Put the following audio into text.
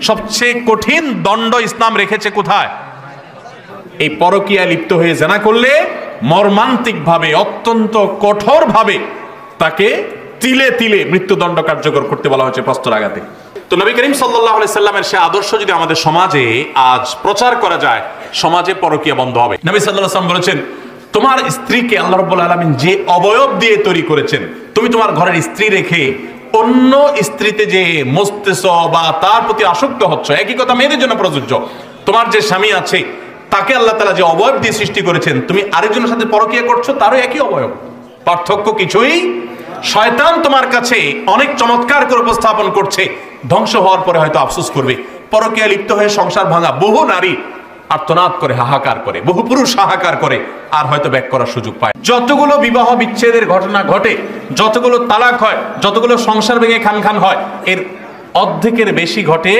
সবচেয়ে কঠিন দণ্ড ইসলাম রেখেছে কোথায়? এই পরকীয়া লিপ্ত হয়ে জেনা করলে মর্মান্তিক ভাবে, অত্যন্ত কঠোর ভাবে তাকে তিলে তিলে মৃত্যুদণ্ড কার্যকর করতে বলা হয়েছে প্রস্তরাঘাতে। তো নবী করিম সাল্লাল্লাহু আলাইহি সাল্লামের সে আদর্শ যদি আমাদের সমাজে আজ প্রচার করা যায়, সমাজে পরকীয়া বন্ধ হবে। নবী সাল্লাল্লাহু আলাইহি সাল্লাম বলেছেন, তোমার স্ত্রীকে আল্লাহ রাব্বুল আলামিন যে অবয়ব দিয়ে তৈরি করেছেন, তুমি তোমার ঘরের স্ত্রী রেখে অন্য স্ত্রীতে যে মস্তেছ বা তার প্রতি আসক্ত হচ্ছ, একই কথা মেয়েদের জন্য প্রযোজ্য। তোমার যে স্বামী আছে তাকে আল্লাহ তাআলা যে অবয়ব দিয়ে সৃষ্টি করেছেন, তুমি আরেকজনের সাথে পরকীয়া করছো, তারও একই অবয়ব, পার্থক্য কিছুই। শয়তান তোমার কাছে অনেক চমৎকার করে উপস্থাপন করছে, ধ্বংস হওয়ার পরে হয়তো আফসোস করবে। পরকীয়া লিপ্ত হয়ে সংসার ভাঙা বহু নারী আর্তনাদ করে, হাহাকার করে, বহু পুরুষ হাহাকার করে, আর হয়তো ব্যাক করার সুযোগ পায়। যতগুলো বিবাহ বিচ্ছেদের ঘটনা ঘটে, যতগুলো তালাক হয়, যতগুলো সংসার ভেঙে খান খান হয়, এর অর্ধেকের বেশি ঘটে